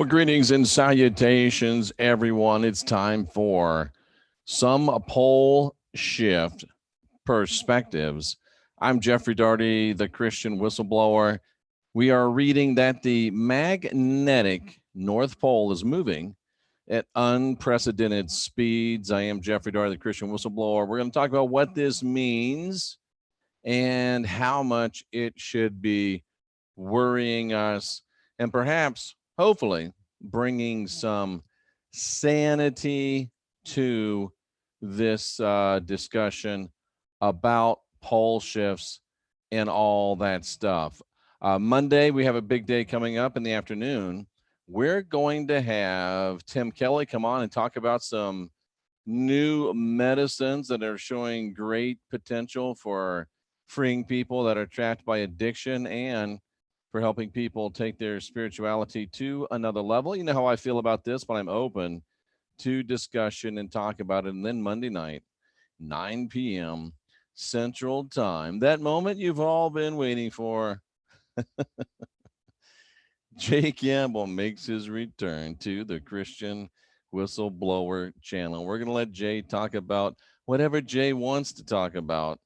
Well, greetings and salutations, everyone. It's time for some pole shift perspectives. I'm Jeffrey Daugherty, the Christian Whistleblower. We are reading that the magnetic North Pole is moving at unprecedented speeds. I am Jeffrey Daugherty, the Christian Whistleblower. We're going to talk about what this means and how much it should be worrying us, and perhaps, hopefully, bringing some sanity to this discussion about pole shifts and all that stuff. Monday, we have a big day coming up in the afternoon. We're going to have Tim Kelly come on and talk about some new medicines that are showing great potential for freeing people that are trapped by addiction and for helping people take their spirituality to another level. You know how I feel about this, but I'm open to discussion and talk about it. And then Monday night, 9 p.m. Central Time, that moment you've all been waiting for. Jay Campbell makes his return to the Christian Whistleblower channel. We're going to let Jay talk about whatever Jay wants to talk about.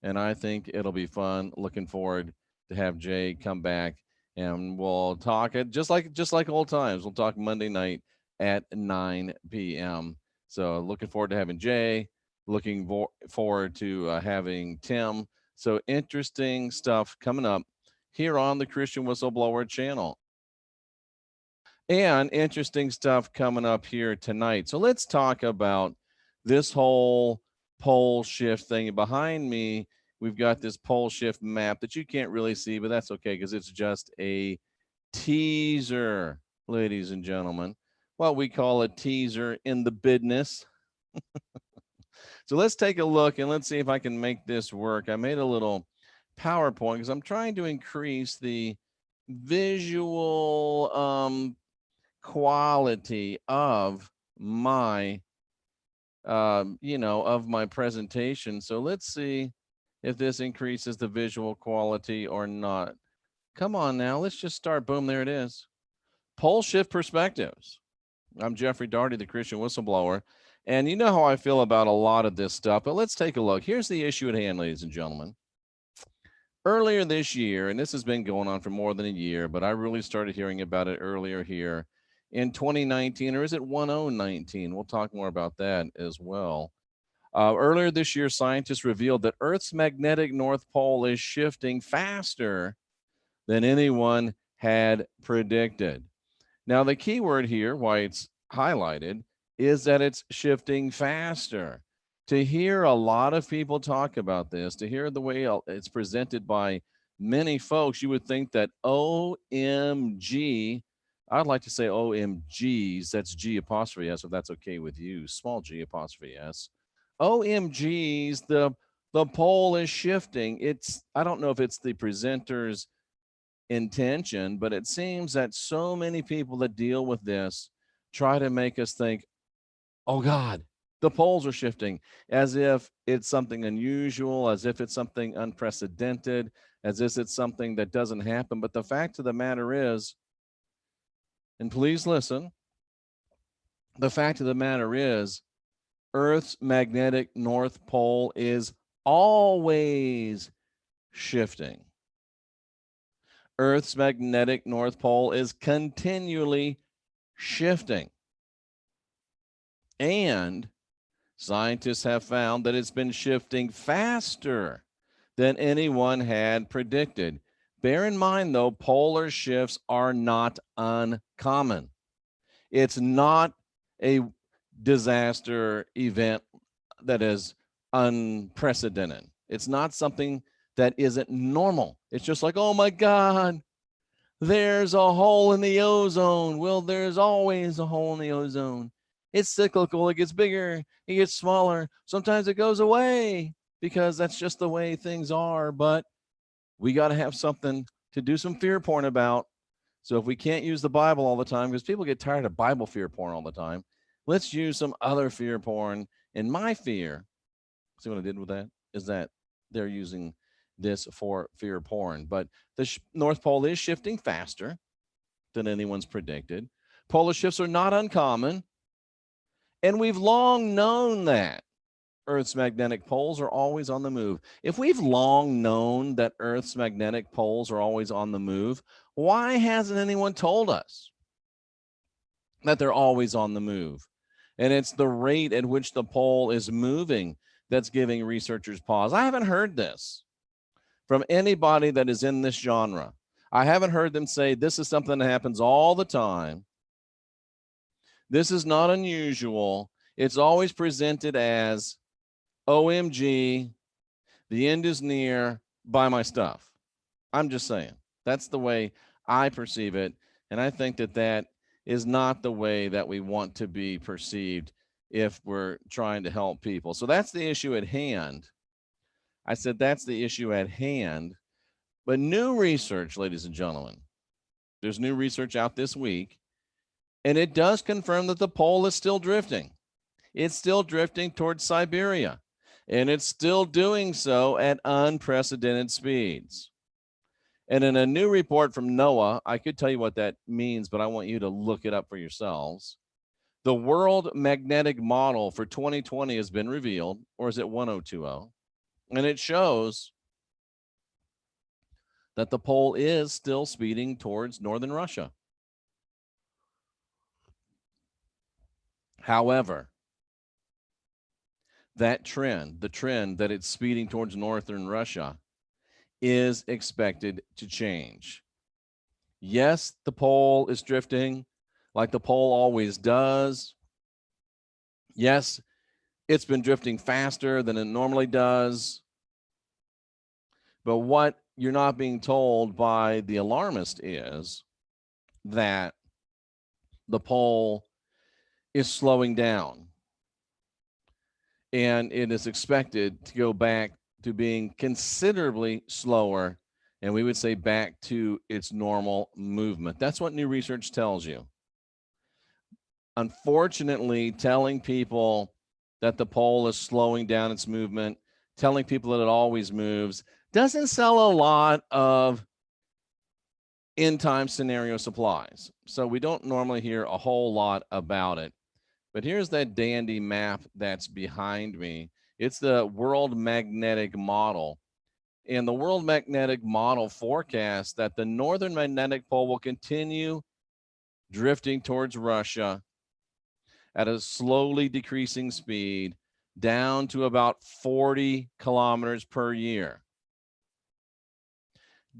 And I think it'll be fun. Looking forward to have Jay come back, and we'll talk it just like old times. We'll talk Monday night at 9 p.m. So looking forward to having Jay. Looking forward to having Tim. So interesting stuff coming up here on the Christian Whistleblower channel. And interesting stuff coming up here tonight. So let's talk about this whole pole shift thing. Behind me, we've got this pole shift map that you can't really see, but that's okay because it's just a teaser, ladies and gentlemen. What we call a teaser in the business. So let's take a look and let's see if I can make this work. I made a little PowerPoint because I'm trying to increase the visual quality of my of my presentation. So let's see if this increases the visual quality or not. Come on now, let's just start. Boom, there it is. Pole shift perspectives. I'm Jeffrey Daugherty, the Christian Whistleblower, and you know how I feel about a lot of this stuff, but let's take a look. Here's the issue at hand, ladies and gentlemen. Earlier this year, and this has been going on for more than a year, but I really started hearing about it earlier here in 2019, or is it 1019? We'll talk more about that as well. Earlier this year, scientists revealed that Earth's magnetic North Pole is shifting faster than anyone had predicted. Now, the key word here, why it's highlighted, is that it's shifting faster. To hear a lot of people talk about this, to hear the way it's presented by many folks, you would think that OMG, I'd like to say OMGs, that's G apostrophe S, if that's okay with you, small G apostrophe S. OMGs, the pole is shifting. I don't know if it's the presenter's intention, but it seems that so many people that deal with this try to make us think, oh God, the poles are shifting, as if it's something unusual, as if it's something unprecedented, as if it's something that doesn't happen. But the fact of the matter is, and please listen, the fact of the matter is, Earth's magnetic North Pole is always shifting. Earth's magnetic North Pole is continually shifting. And scientists have found that it's been shifting faster than anyone had predicted. Bear in mind, though, polar shifts are not uncommon. It's not a disaster event that is unprecedented. It's not something that isn't normal. It's just like, oh my God, there's a hole in the ozone. Well, there's always a hole in the ozone. It's cyclical. It gets bigger. It gets smaller. Sometimes it goes away because that's just the way things are. But we got to have something to do some fear porn about. So if we can't use the Bible all the time, because people get tired of Bible fear porn all the time, let's use some other fear porn. And my fear, see what I did with that, is that they're using this for fear porn. But the North Pole is shifting faster than anyone's predicted. Polar shifts are not uncommon, and we've long known that Earth's magnetic poles are always on the move. If we've long known that Earth's magnetic poles are always on the move, why hasn't anyone told us that they're always on the move? And it's the rate at which the pole is moving that's giving researchers pause. I haven't heard this from anybody that is in this genre. I haven't heard them say this is something that happens all the time. This is not unusual. It's always presented as, OMG, the end is near, buy my stuff. I'm just saying. That's the way I perceive it. And I think that that is not the way that we want to be perceived if we're trying to help people. So that's the issue at hand. I said that's the issue at hand. But new research, ladies and gentlemen, there's new research out this week, and it does confirm that the pole is still drifting. It's still drifting towards Siberia, and it's still doing so at unprecedented speeds. And in a new report from NOAA, I could tell you what that means, but I want you to look it up for yourselves. The World Magnetic Model for 2020 has been revealed, or is it 1020? And it shows that the pole is still speeding towards northern Russia. However, that trend, the trend that it's speeding towards northern Russia, is expected to change. Yes, the pole is drifting like the pole always does. Yes, it's been drifting faster than it normally does. But what you're not being told by the alarmist is that the pole is slowing down. And it is expected to go back to being considerably slower, and we would say back to its normal movement. That's what new research tells you. Unfortunately, telling people that the pole is slowing down its movement, telling people that it always moves, doesn't sell a lot of end time scenario supplies. So we don't normally hear a whole lot about it. But here's that dandy map that's behind me. It's the World Magnetic Model. And the World Magnetic Model forecasts that the northern magnetic pole will continue drifting towards Russia at a slowly decreasing speed down to about 40 kilometers per year.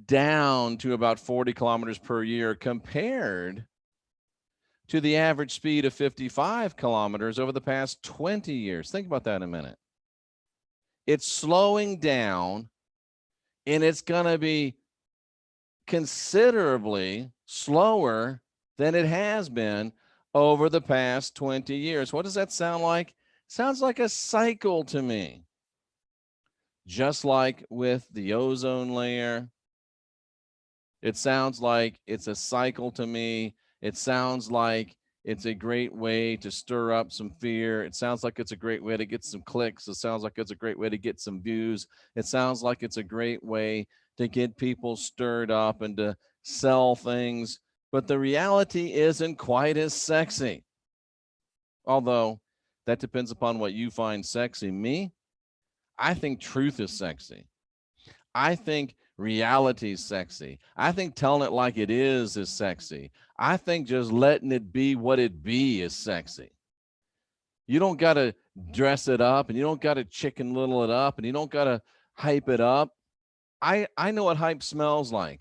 Down to about 40 kilometers per year compared to the average speed of 55 kilometers over the past 20 years. Think about that in a minute. It's slowing down, and it's going to be considerably slower than it has been over the past 20 years. What does that sound like? Sounds like a cycle to me. Just like with the ozone layer, it sounds like it's a cycle to me. It sounds like it's a great way to stir up some fear. It sounds like it's a great way to get some clicks. It sounds like it's a great way to get some views. It sounds like it's a great way to get people stirred up and to sell things. But the reality isn't quite as sexy. Although that depends upon what you find sexy. Me, I think truth is sexy. I think reality is sexy. I think telling it like it is sexy. I think just letting it be what it be is sexy. You don't got to dress it up, and you don't got to Chicken Little it up, and you don't got to hype it up. I know what hype smells like.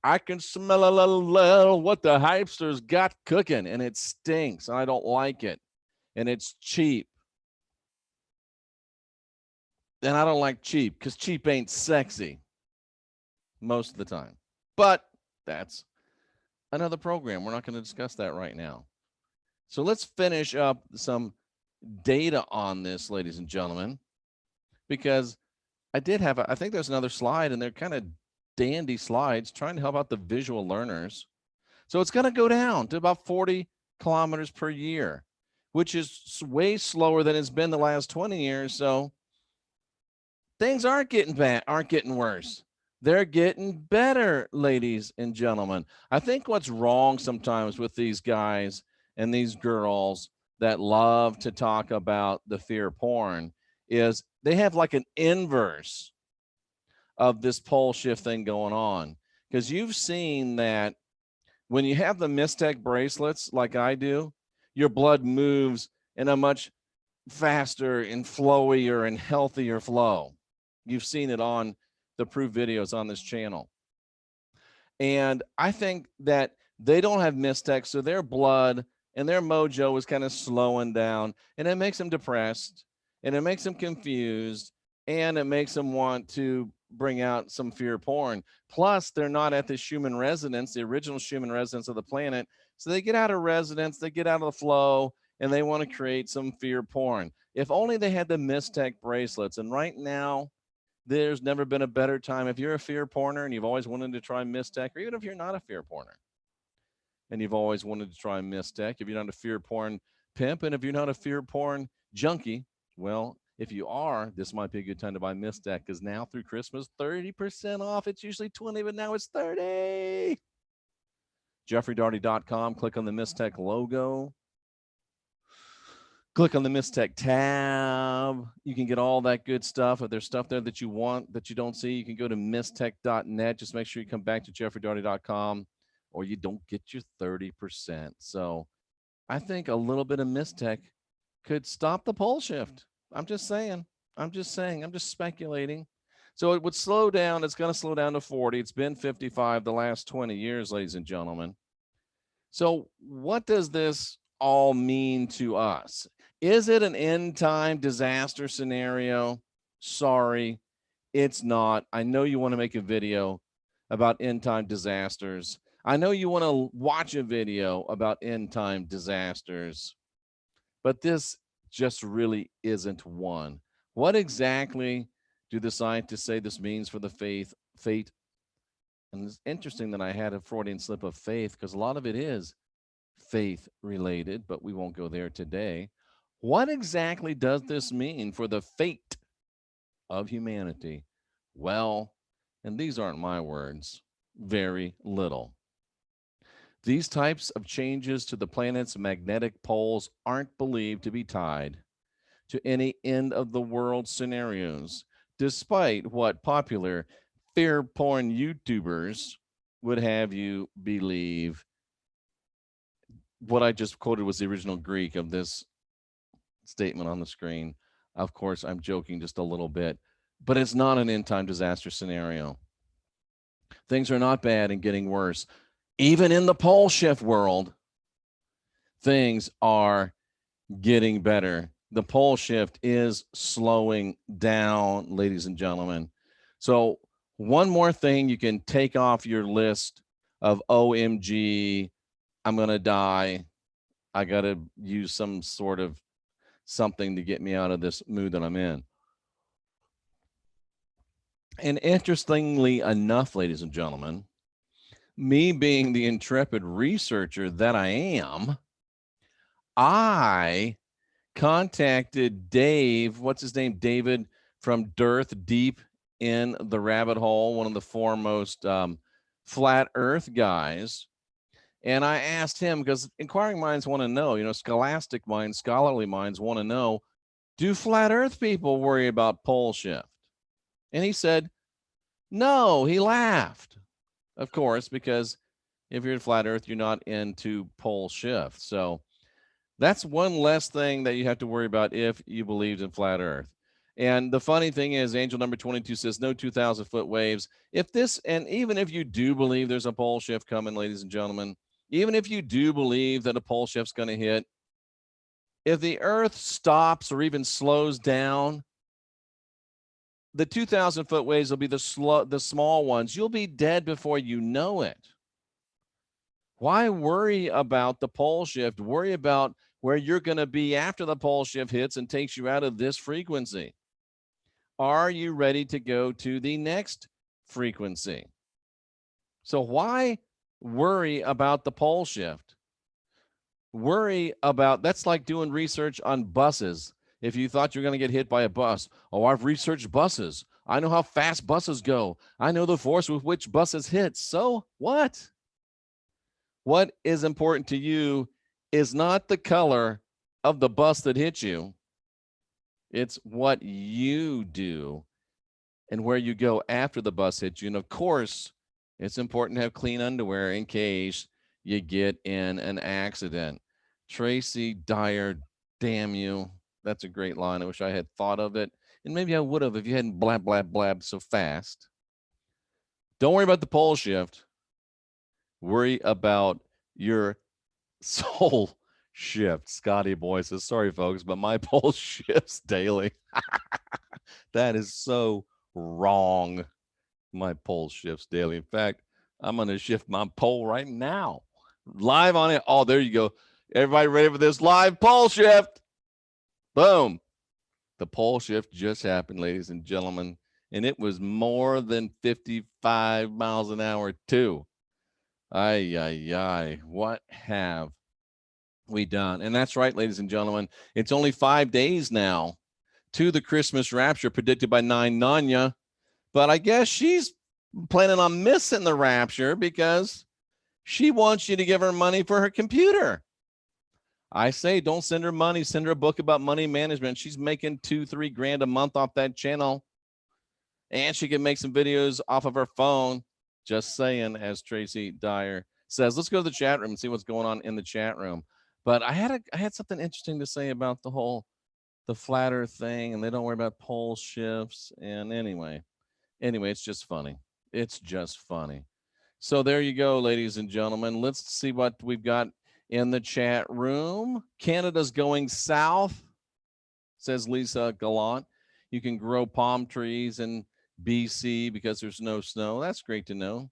I can smell a little what the hypesters got cooking, and it stinks, and I don't like it, and it's cheap. And I don't like cheap because cheap ain't sexy most of the time. But that's another program. We're not going to discuss that right now. So let's finish up some data on this, ladies and gentlemen, because I think there's another slide, and they're kind of dandy slides trying to help out the visual learners. So it's going to go down to about 40 kilometers per year, which is way slower than it's been the last 20 years. So things aren't getting bad, aren't getting worse. They're getting better, ladies and gentlemen. I think what's wrong sometimes with these guys and these girls that love to talk about the fear porn is they have like an inverse of this pole shift thing going on. Because you've seen that when you have the Mystech bracelets like I do, your blood moves in a much faster and flowier and healthier flow. You've seen it on the proof videos on this channel. And I think that they don't have Mystech, so their blood and their mojo is kind of slowing down, and it makes them depressed, and it makes them confused, and it makes them want to bring out some fear porn. Plus, they're not at the Schumann resonance, the original Schumann resonance of the planet. So they get out of resonance, they get out of the flow, and they want to create some fear porn. If only they had the Mystech bracelets. And right now, there's never been a better time. If you're a fear porner and you've always wanted to try Mystech, or even if you're not a fear porner and you've always wanted to try Mystech, if you're not a fear porn pimp, and if you're not a fear porn junkie, well, if you are, this might be a good time to buy Mystech, because now through Christmas, 30% off. It's usually 20, but now it's 30. JeffreyDaugherty.com. Click on the Mystech logo. Click on the Mystech tab. You can get all that good stuff. If there's stuff there that you want that you don't see, you can go to mystech.net. Just make sure you come back to JeffreyDaugherty.com, or you don't get your 30%. So I think a little bit of Mystech could stop the pole shift. I'm just saying. I'm just speculating. So it would slow down. It's going to slow down to 40. It's been 55 the last 20 years, ladies and gentlemen. So what does this all mean to us? Is it an end time disaster scenario? Sorry, it's not. I know you want to make a video about end time disasters. I know you want to watch a video about end time disasters, but this just really isn't one. What exactly do the scientists say this means for the fate? And it's interesting that I had a Freudian slip of faith, because a lot of it is faith related, but we won't go there today. What exactly does this mean for the fate of humanity? Well, and these aren't my words, very little. These types of changes to the planet's magnetic poles aren't believed to be tied to any end of the world scenarios, despite what popular fear porn YouTubers would have you believe. What I just quoted was the original Greek of this statement on the screen. Of course, I'm joking just a little bit, but it's not an end time disaster scenario. Things are not bad and getting worse. Even in the pole shift world, things are getting better. The pole shift is slowing down, ladies and gentlemen. So one more thing you can take off your list of OMG, I'm going to die. I got to use some sort of something to get me out of this mood that I'm in. And interestingly enough, ladies and gentlemen, me being the intrepid researcher that I am, I contacted Dave, what's his name? David from Dearth Deep in the Rabbit Hole, one of the foremost flat earth guys. And I asked him, because inquiring minds want to know, scholastic minds, scholarly minds want to know, do flat earth people worry about pole shift? And he said, no. He laughed, of course, because if you're in flat earth, you're not into pole shift. So that's one less thing that you have to worry about if you believed in flat earth. And the funny thing is, angel number 22 says no 2,000-foot waves. If this, and even if you do believe there's a pole shift coming, ladies and gentlemen, even if you do believe that a pole shift's going to hit, if the earth stops or even slows down, the 2,000-foot waves will be the small ones. You'll be dead before you know it. Why worry about the pole shift? Worry about where you're going to be after the pole shift hits and takes you out of this frequency. Are you ready to go to the next frequency? So why worry about the pole shift? Worry about, that's like doing research on buses. If you thought you're going to get hit by a bus, oh, I've researched buses. I know how fast buses go. I know the force with which buses hit. So what? What is important to you is not the color of the bus that hit you. It's what you do and where you go after the bus hits you. And of course, it's important to have clean underwear in case you get in an accident. Tracy Dyer, damn you. That's a great line. I wish I had thought of it. And maybe I would have if you hadn't blab, blab, blabbed so fast. Don't worry about the pole shift. Worry about your soul shift. Scotty Boy says, sorry, folks, but my pole shifts daily. That is so wrong. My pole shifts daily. In fact, I'm going to shift my pole right now. Live on it. Oh, there you go. Everybody ready for this live pole shift? Boom. The pole shift just happened, ladies and gentlemen, and it was more than 55 miles an hour, too. Ay, ay, ay. What have we done? And that's right, ladies and gentlemen. It's only 5 days now to the Christmas rapture predicted by 9 Nanya. But I guess she's planning on missing the rapture because she wants you to give her money for her computer. I say don't send her money. Send her a book about money management. She's making $2-3 grand a month off that channel. And she can make some videos off of her phone. Just saying, as Tracy Dyer says. Let's go to the chat room and see what's going on in the chat room. But I had something interesting to say about the flat earth thing, and they don't worry about pole shifts. And anyway, it's just funny. It's just funny. So there you go, ladies and gentlemen. Let's see what we've got in the chat room. Canada's going south, says Lisa Gallant. You can grow palm trees in BC because there's no snow. That's great to know.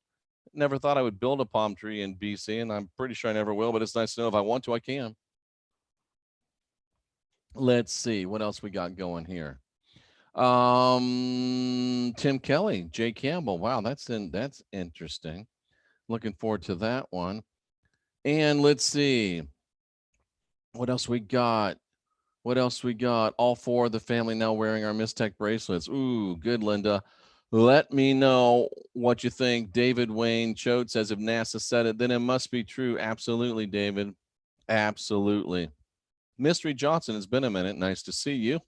Never thought I would build a palm tree in BC, and I'm pretty sure I never will, but it's nice to know if I want to, I can. Let's see what else we got going here. Tim Kelly, Jay Campbell. Wow, that's interesting. Looking forward to that one. And let's see what else we got. All 4 of the family now wearing our Mistech bracelets. Ooh, good, Linda. Let me know what you think. David Wayne Choate says, if NASA said it, then it must be true. Absolutely, David. Absolutely. Mystery Johnson, it's been a minute. Nice to see you.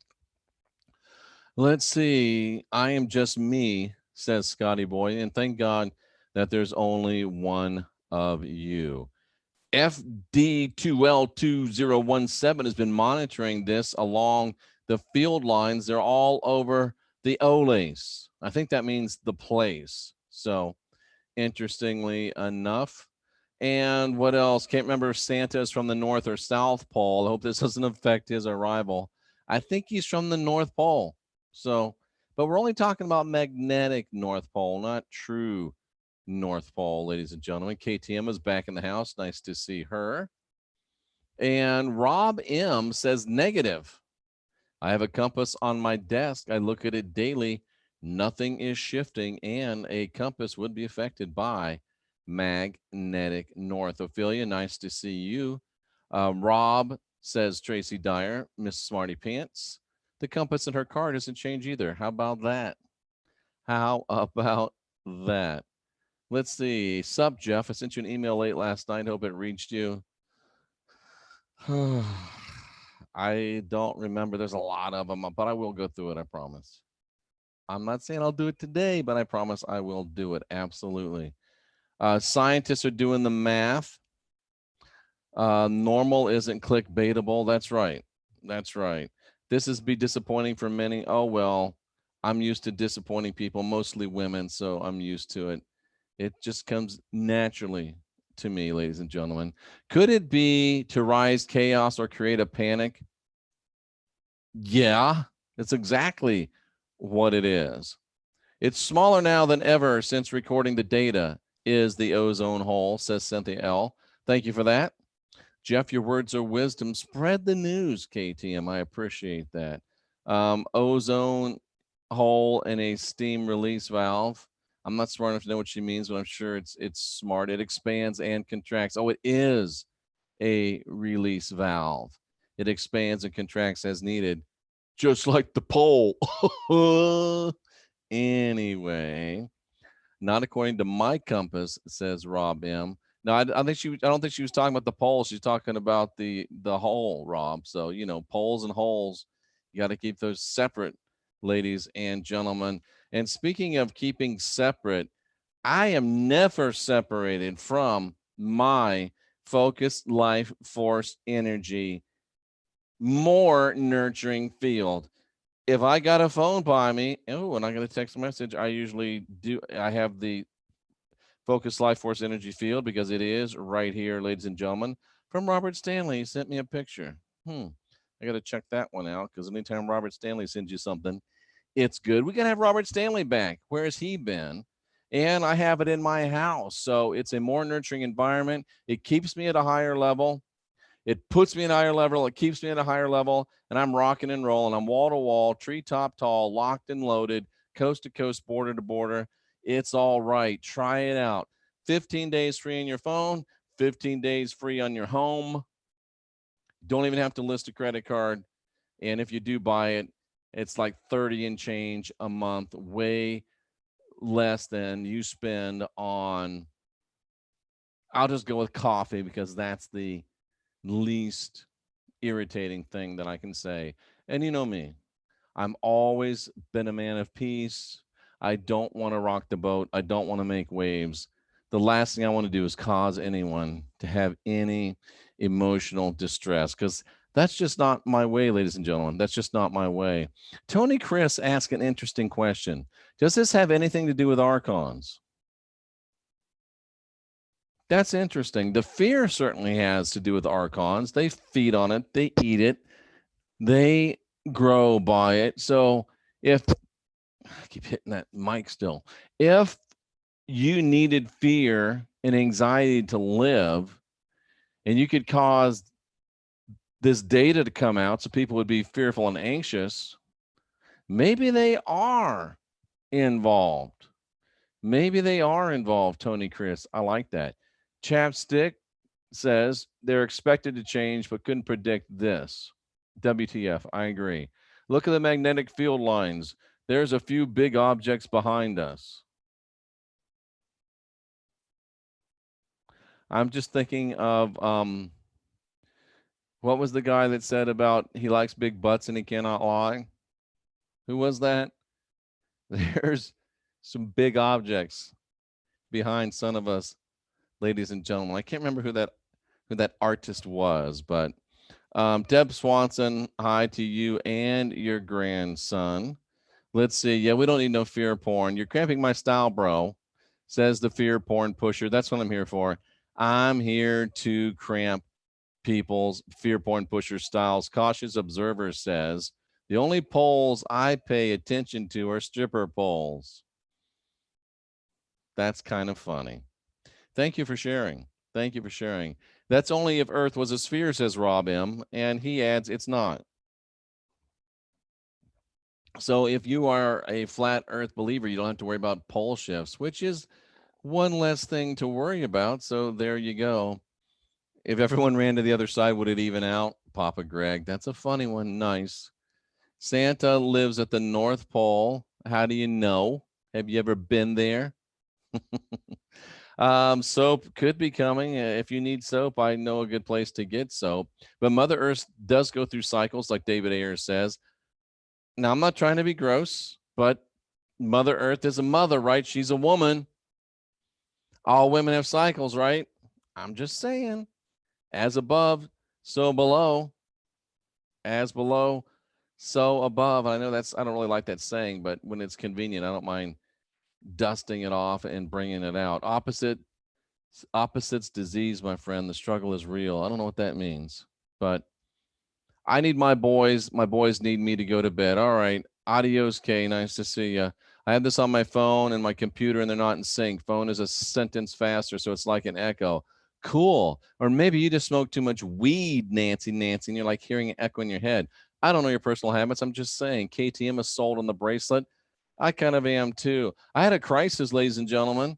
Let's see. I am just me, says Scotty Boy, and thank God that there's only one of you. FD2L2017 has been monitoring this along the field lines. They're all over the Oles. I think that means the place. So interestingly enough. And what else? Can't remember if Santa is from the North or South Pole. I hope this doesn't affect his arrival. I think he's from the North Pole. So, but we're only talking about magnetic North Pole, not true North Pole, ladies and gentlemen. KTM is back in the house. Nice to see her. And Rob M says negative. I have a compass on my desk. I look at it daily. Nothing is shifting, and a compass would be affected by magnetic north. Ophelia, nice to see you. Rob says Tracy Dyer, Miss Smarty Pants. The compass in her car doesn't change either. How about that? How about that? Let's see. Sup, Jeff? I sent you an email late last night. Hope it reached you. I don't remember. There's a lot of them, but I will go through it. I promise. I'm not saying I'll do it today, but I promise I will do it. Absolutely. Scientists are doing the math. Normal isn't clickbaitable. That's right. That's right. This is be disappointing for many. Oh, well, I'm used to disappointing people, mostly women, so I'm used to it. It just comes naturally to me, ladies and gentlemen. Could it be to rise chaos or create a panic? Yeah, it's exactly what it is. It's smaller now than ever since recording the data is the ozone hole, says Cynthia L. Thank you for that. Jeff, your words are wisdom. Spread the news, KTM. I appreciate that. Ozone hole and a steam release valve. I'm not smart enough to know what she means, but I'm sure it's smart. It expands and contracts. Oh, it is a release valve. It expands and contracts as needed, just like the pole. anyway. Not according to my compass, says Rob M. No, I don't think she was talking about the pole. She's talking about the hole, Rob. So, poles and holes, you got to keep those separate, ladies and gentlemen. And speaking of keeping separate, I am never separated from my focused life force energy, more nurturing field. If I got a phone by me, and I got a text message, I usually do. I have the Focus Life Force Energy Field because it is right here, ladies and gentlemen. From Robert Stanley, he sent me a picture. I got to check that one out because anytime Robert Stanley sends you something, it's good. We got to have Robert Stanley back. Where has he been? And I have it in my house. So it's a more nurturing environment. It keeps me at a higher level. It puts me at a higher level. It keeps me at a higher level. And I'm rocking and rolling. I'm wall to wall, treetop tall, locked and loaded, coast to coast, border to border. It's all right. Try it out. 15 days free on your phone, 15 days free on your home. Don't even have to list a credit card. And if you do buy it, it's like 30 and change a month, way less than you spend on, I'll just go with coffee because that's the least irritating thing that I can say. And you know me, I'm always been a man of peace. I don't want to rock the boat. I don't want to make waves. The last thing I want to do is cause anyone to have any emotional distress because that's just not my way, ladies and gentlemen. That's just not my way. Tony Chris asked an interesting question. Does this have anything to do with archons? That's interesting. The fear certainly has to do with archons. They feed on it. They eat it. They grow by it. So if I keep hitting that mic still, if you needed fear and anxiety to live, and you could cause this data to come out so people would be fearful and anxious, maybe they are involved. Maybe they are involved, Tony Chris. I like that. Chapstick says they're expected to change but couldn't predict this. WTF, I agree. Look at the magnetic field lines. There's a few big objects behind us. I'm just thinking of what was the guy that said about he likes big butts and he cannot lie? Who was that? There's some big objects behind some of us, ladies and gentlemen. I can't remember who that artist was, but Deb Swanson, hi to you and your grandson. Let's see. Yeah, we don't need no fear porn. You're cramping my style, bro, says the fear porn pusher. That's what I'm here for. I'm here to cramp people's fear porn pusher styles. Cautious observer says the only polls I pay attention to are stripper polls. That's kind of funny. Thank you for sharing. Thank you for sharing. That's only if Earth was a sphere, says Rob M. And he adds, it's not. So if you are a flat Earth believer, you don't have to worry about pole shifts, which is one less thing to worry about. So there you go. If everyone ran to the other side, would it even out? Papa Greg, that's a funny one. Nice. Santa lives at the North Pole. How do you know? Have you ever been there? Soap could be coming. If you need soap, I know a good place to get soap. But Mother Earth does go through cycles, like David Ayers says. Now, I'm not trying to be gross, but Mother Earth is a mother, right? She's a woman. All women have cycles, right? I'm just saying. As above, so below. As below, so above. I know I don't really like that saying, but when it's convenient, I don't mind dusting it off and bringing it out. Opposites disease, my friend. The struggle is real. I don't know what that means, but I need my boys. My boys need me to go to bed. All right. Adios, Kay. Nice to see you. I have this on my phone and my computer, and they're not in sync. Phone is a sentence faster, so it's like an echo. Cool. Or maybe you just smoke too much weed, Nancy, and you're like hearing an echo in your head. I don't know your personal habits. I'm just saying. KTM is sold on the bracelet. I kind of am too. I had a crisis, ladies and gentlemen.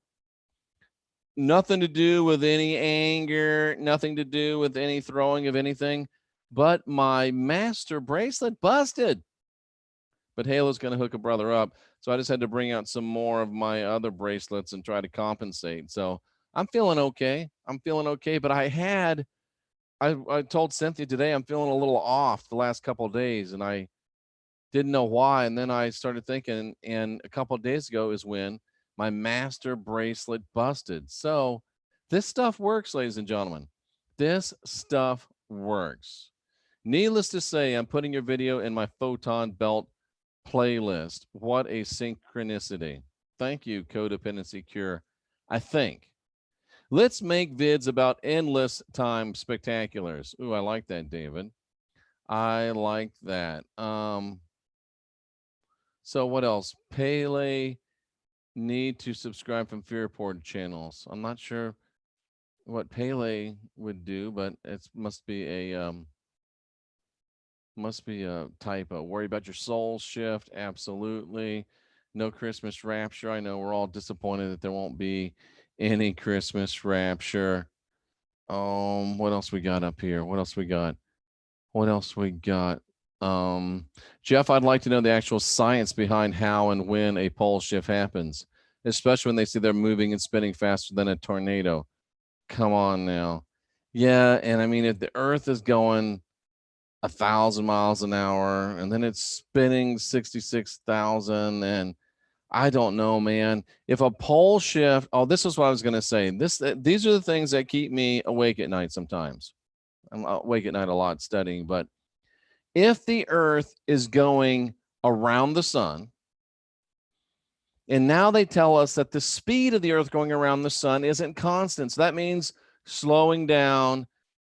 Nothing to do with any anger, nothing to do with any throwing of anything, but my master bracelet busted. But Halo's going to hook a brother up. So I just had to bring out some more of my other bracelets and try to compensate. So I'm feeling okay. I'm feeling okay. But I told Cynthia today I'm feeling a little off the last couple of days, and I didn't know why. And then I started thinking, and a couple of days ago is when my master bracelet busted. So this stuff works, ladies and gentlemen. This stuff works. Needless to say, I'm putting your video in my Photon Belt playlist. What a synchronicity. Thank you, Codependency Cure. I think. Let's make vids about endless time spectaculars. Ooh, I like that, David. I like that. So what else? Pele need to subscribe from Fear Report channels. I'm not sure what Pele would do, but it must be a typo. Worry about your soul shift. Absolutely. No Christmas rapture. I know we're all disappointed that there won't be any Christmas rapture. What else we got up here? What else we got? Jeff, I'd like to know the actual science behind how and when a pole shift happens, especially when they see they're moving and spinning faster than a tornado. Come on now. Yeah, and I mean, if the Earth is going 1,000 miles an hour and then it's spinning 66,000, and I don't know, man. If a pole shift, this is what I was going to say. These are the things that keep me awake at night sometimes. I'm awake at night a lot studying, but if the Earth is going around the sun, and now they tell us that the speed of the Earth going around the sun isn't constant. So that means slowing down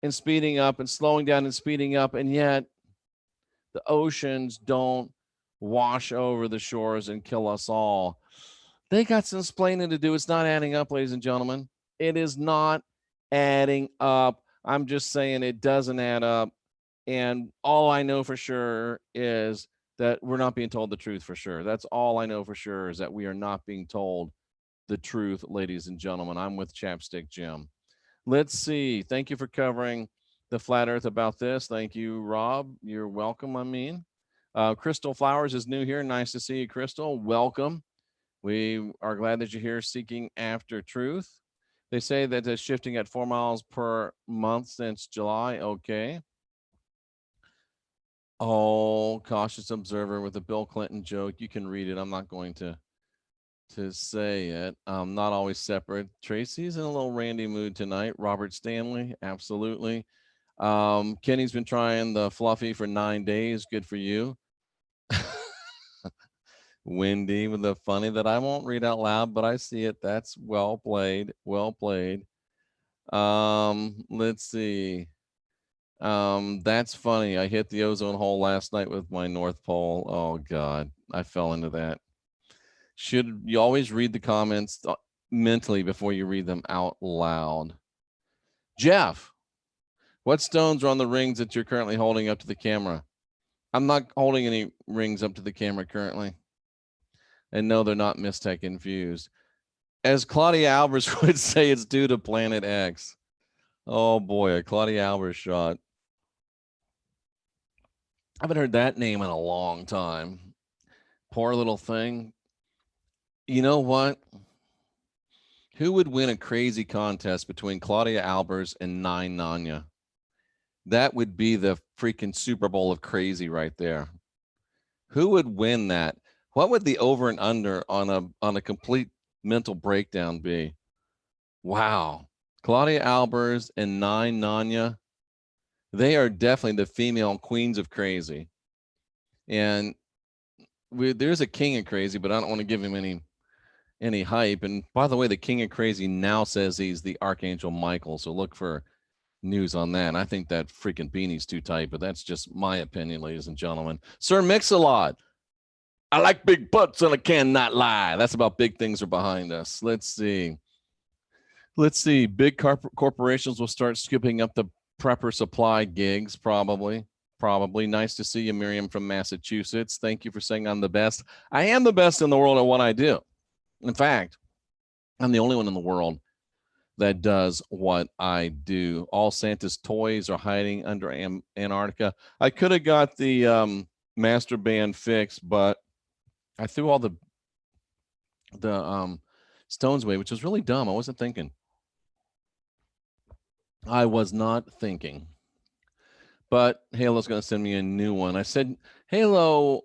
and speeding up and slowing down and speeding up. And yet the oceans don't wash over the shores and kill us all. They got some explaining to do. It's not adding up, ladies and gentlemen. It is not adding up. I'm just saying it doesn't add up. And all I know for sure is that we're not being told the truth for sure. That's all I know for sure, is that we are not being told the truth, ladies and gentlemen. I'm with Chapstick Jim. Let's see. Thank you for covering the flat earth about this. Thank you, Rob. You're welcome, I mean. Crystal Flowers is new here. Nice to see you, Crystal. Welcome. We are glad that you're here seeking after truth. They say that it's shifting at 4 miles per month since July. Okay. Oh, cautious observer with a Bill Clinton joke. You can read it. I'm not going to say it. Not always separate. Tracy's in a little randy mood tonight. Robert Stanley, absolutely. Kenny's been trying the fluffy for 9 days. Good for you. Wendy with the funny that I won't read out loud, but I see it. That's well played. Well played. Let's see. That's funny. I hit the ozone hole last night with my North Pole. Oh God, I fell into that. Should you always read the comments mentally before you read them out loud? Jeff, what stones are on the rings that you're currently holding up to the camera? I'm not holding any rings up to the camera currently. And no, they're not Mystech infused. As Claudia Albers would say, it's due to Planet X. Oh boy, a Claudia Albers shot. I haven't heard that name in a long time. Poor little thing. You know what? Who would win a crazy contest between Claudia Albers and Nine Nanya? That would be the freaking Super Bowl of crazy right there. Who would win that? What would the over and under on a complete mental breakdown be? Wow. Claudia Albers and Nine Nanya, they are definitely the female queens of crazy. And there's a king of crazy, but I don't want to give him any hype. And by the way, the king of crazy now says he's the Archangel Michael. So look for news on that. And I think that freaking beanie's too tight, but that's just my opinion, ladies and gentlemen. Sir Mix-a-Lot, I like big butts and I cannot lie. That's about big things are behind us. Let's see. Big corporations will start scooping up the prepper supply gigs, probably. Nice to see you, Miriam from Massachusetts. Thank you for saying I'm the best. I am the best in the world at what I do. In fact, I'm the only one in the world that does what I do. All Santa's toys are hiding under Antarctica. I could have got the master band fixed, but I threw all the Stones way, which was really dumb. I wasn't thinking. I was not thinking. But Halo's going to send me a new one. I said, Halo,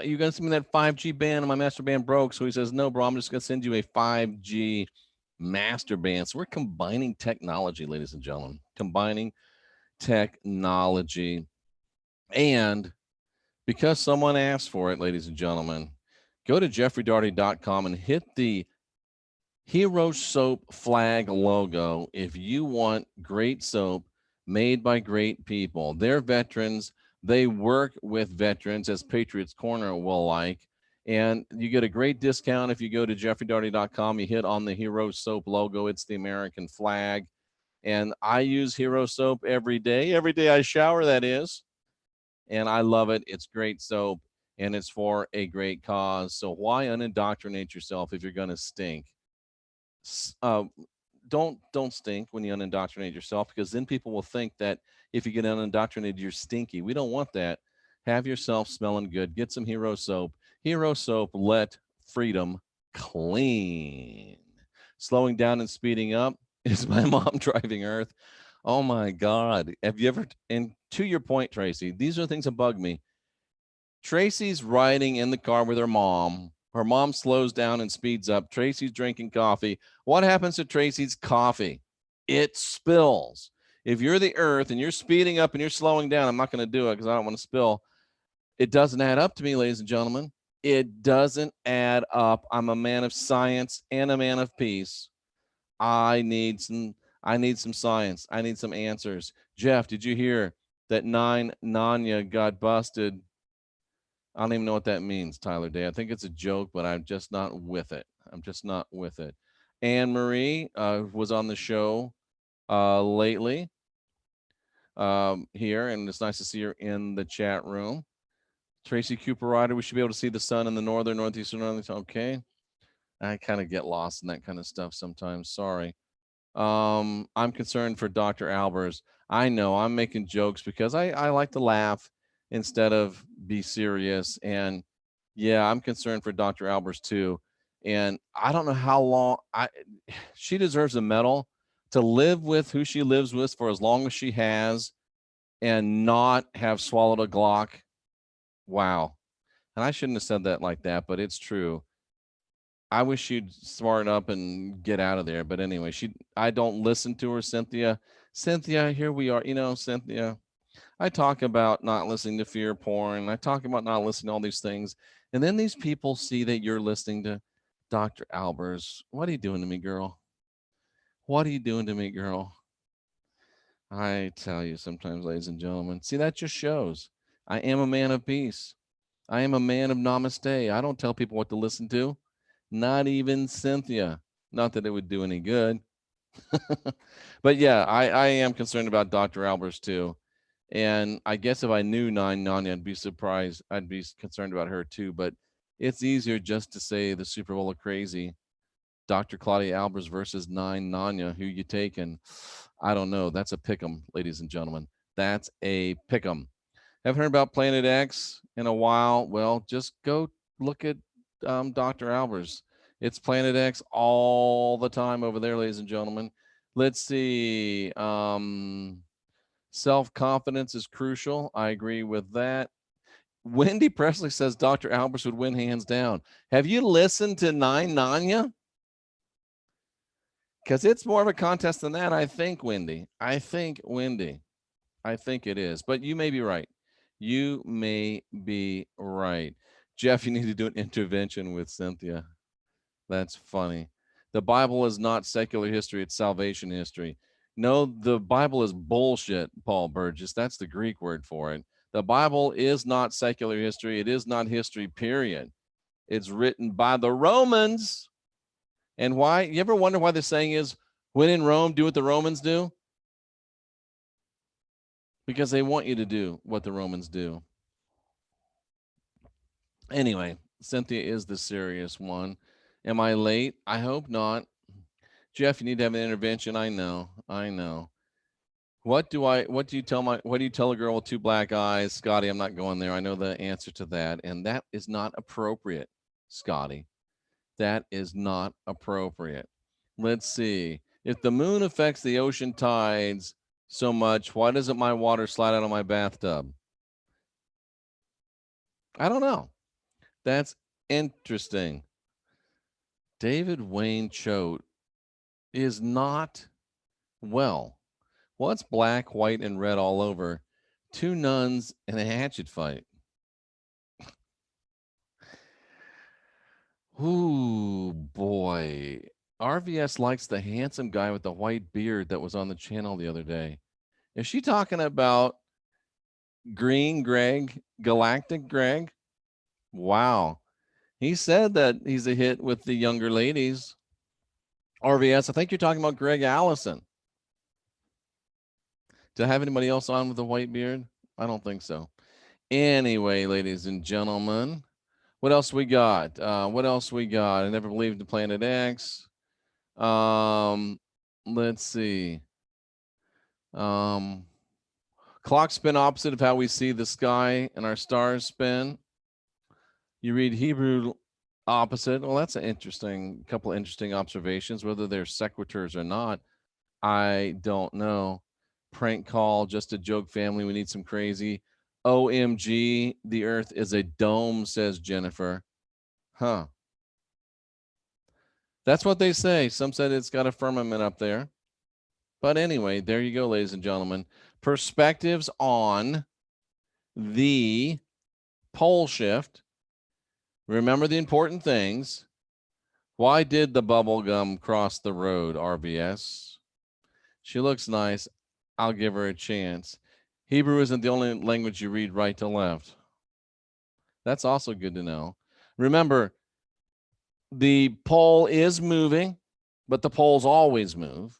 you going to send me that 5G band? And my master band broke. So he says, no, bro, I'm just going to send you a 5G master band. So we're combining technology, ladies and gentlemen, combining technology. And because someone asked for it, ladies and gentlemen, go to jeffreydaugherty.com and hit the Hero Soap flag logo if you want great soap made by great people. They're veterans. They work with veterans, as Patriots Corner will like. And you get a great discount if you go to jeffreydaugherty.com. You hit on the Hero Soap logo. It's the American flag. And I use Hero Soap every day. Every day I shower, that is. And I love it. It's great soap, and it's for a great cause. So why unindoctrinate yourself if you're going to stink? Uh, don't stink when you unindoctrinate yourself, because then people will think that if you get unindoctrinated, you're stinky. We don't want that. Have yourself smelling good. Get some Hero Soap. Hero Soap, let freedom clean. Slowing down and speeding up is my mom driving Earth. Oh my God. Have you ever, and to your point, Tracy, these are things that bug me. Tracy's riding in the car with her mom. Her mom slows down and speeds up. Tracy's drinking coffee. What happens to Tracy's coffee? It spills. If you're the Earth and you're speeding up and you're slowing down, I'm not going to do it because I don't want to spill. It doesn't add up to me, ladies and gentlemen. It doesn't add up. I'm a man of science and a man of peace. I need some science. I need some answers. Jeff, did you hear that 9 Nanya got busted? I don't even know what that means, Tyler Day. I think it's a joke, but I'm just not with it. I'm just not with it. Anne Marie was on the show lately here, and it's nice to see her in the chat room. Tracy Cooper Ryder, we should be able to see the sun in the northern, northeastern, northeast. Okay. I kind of get lost in that kind of stuff sometimes. Sorry. I'm concerned for Dr. Albers. I know I'm making jokes because I like to laugh instead of be serious. And yeah, I'm concerned for Dr. Albers too. And I don't know how long she deserves a medal to live with who she lives with for as long as she has and not have swallowed a Glock. Wow. And I shouldn't have said that like that, but it's true. I wish she'd smart up and get out of there. But anyway, I don't listen to her, Cynthia. Cynthia, here we are. You know, Cynthia, I talk about not listening to fear porn. I talk about not listening to all these things. And then these people see that you're listening to Dr. Albers. What are you doing to me, girl? What are you doing to me, girl? I tell you sometimes, ladies and gentlemen, see, that just shows I am a man of peace. I am a man of namaste. I don't tell people what to listen to. Not even Cynthia. Not that it would do any good. But yeah, I am concerned about Dr. Albers too. And I guess if I knew Nanya, I'd be surprised. I'd be concerned about her too. But it's easier just to say the Super Bowl of crazy. Dr. Claudia Albers versus Nanya. Who you taking? I don't know. That's a pick'em, ladies and gentlemen. That's a pick'em. Haven't heard about Planet X in a while. Well, just go look at Dr. Albers. It's Planet X all the time over there, ladies and gentlemen. Let's see. Self-confidence is crucial. I agree with that. Wendy Presley says Dr. Albers would win hands down. Have you listened to 9 Nanya? Because it's more of a contest than that, I think, Wendy. I think it is. But you may be right. You may be right. Jeff, you need to do an intervention with Cynthia. That's funny. The Bible is not secular history, it's salvation history. No, the Bible is bullshit, Paul Burgess. That's the Greek word for it. The Bible is not secular history. It is not history, period. It's written by the Romans. And why? You ever wonder why the saying is, when in Rome, do what the Romans do? Because they want you to do what the Romans do. Anyway, Cynthia is the serious one. Am I late? I hope not. Jeff, you need to have an intervention. I know. What do you tell a girl with 2 black eyes? Scotty, I'm not going there. I know the answer to that. And that is not appropriate, Scotty. That is not appropriate. Let's see. If the moon affects the ocean tides so much, why doesn't my water slide out of my bathtub? I don't know. That's interesting. David Wayne Choate is not well. What's black, white, and red all over? Two nuns and a hatchet fight. Ooh, boy. RVS likes the handsome guy with the white beard that was on the channel the other day. Is she talking about Green Greg, Galactic Greg? Wow. He said that he's a hit with the younger ladies. RVS, I think you're talking about Greg Allison. Do I have anybody else on with a white beard? I don't think so. Anyway, ladies and gentlemen, what else we got? What else we got? I never believed in Planet X. Let's see. Clocks spin opposite of how we see the sky and our stars spin. You read Hebrew opposite. Well, that's an interesting couple of interesting observations. Whether they're sequiturs or not, I don't know. Prank call, just a joke, family. We need some crazy. OMG, the earth is a dome, says Jennifer. Huh. That's what they say. Some said it's got a firmament up there. But anyway, there you go, ladies and gentlemen. Perspectives on the pole shift. Remember the important things. Why did the bubble gum cross the road, RVS? She looks nice. I'll give her a chance. Hebrew isn't the only language you read right to left. That's also good to know. Remember, the pole is moving, but the poles always move.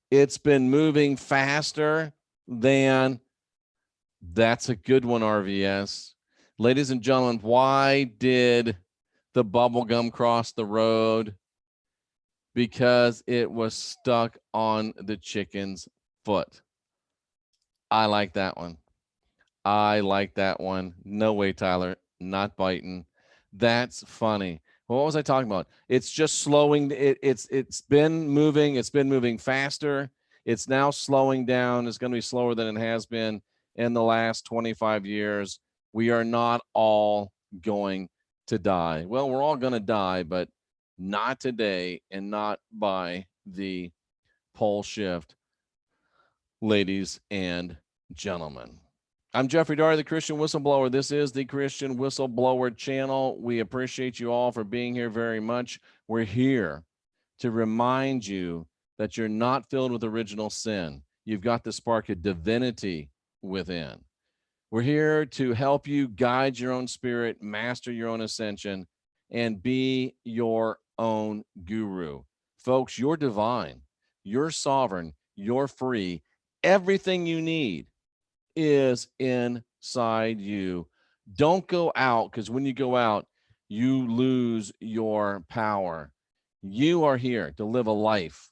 It's been moving faster than, that's a good one, RVS. Ladies and gentlemen, why did the bubble gum cross the road? Because it was stuck on the chicken's foot. I like that one. I like that one. No way, Tyler. Not biting. That's funny. What was I talking about? It's just slowing. It's been moving. It's been moving faster. It's now slowing down. It's going to be slower than it has been in the last 25 years. We are not all going to die. Well, we're all going to die, but not today and not by the pole shift, ladies and gentlemen. I'm Jeffrey Daugherty, the Christian Whistleblower. This is the Christian Whistleblower channel. We appreciate you all for being here very much. We're here to remind you that you're not filled with original sin. You've got the spark of divinity within. We're here to help you guide your own spirit, master your own ascension, and be your own guru. Folks, you're divine, you're sovereign, you're free. Everything you need is inside you. Don't go out, because when you go out, you lose your power. You are here to live a life,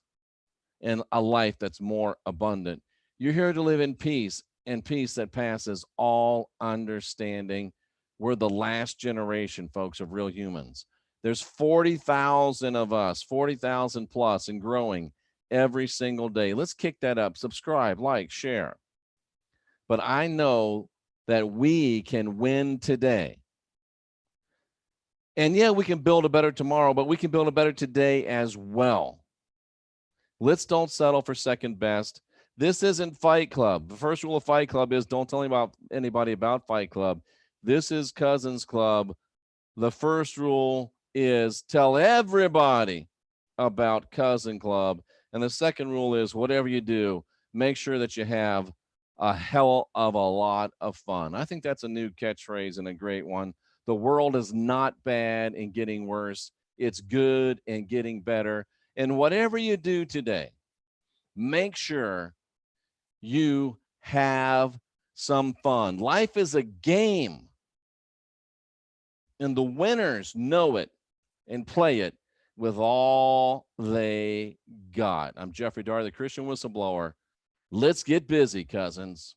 and a life that's more abundant. You're here to live in peace, and peace that passes all understanding. We're the last generation, folks, of real humans. There's 40,000 of us, 40,000 plus, and growing every single day. Let's kick that up. Subscribe, like, share. But I know that we can win today. And yeah, we can build a better tomorrow, but we can build a better today as well. Let's don't settle for second best. This isn't Fight Club. The first rule of Fight Club is don't tell anybody about Fight Club. This is Cousins Club. The first rule is tell everybody about Cousin Club. And the second rule is whatever you do, make sure that you have a hell of a lot of fun. I think that's a new catchphrase and a great one. The world is not bad and getting worse. It's good and getting better. And whatever you do today, make sure you have some fun. Life is a game, and the winners know it and play it with all they got. I'm Jeffrey Daugherty, the Christian Whistleblower. Let's get busy, cousins.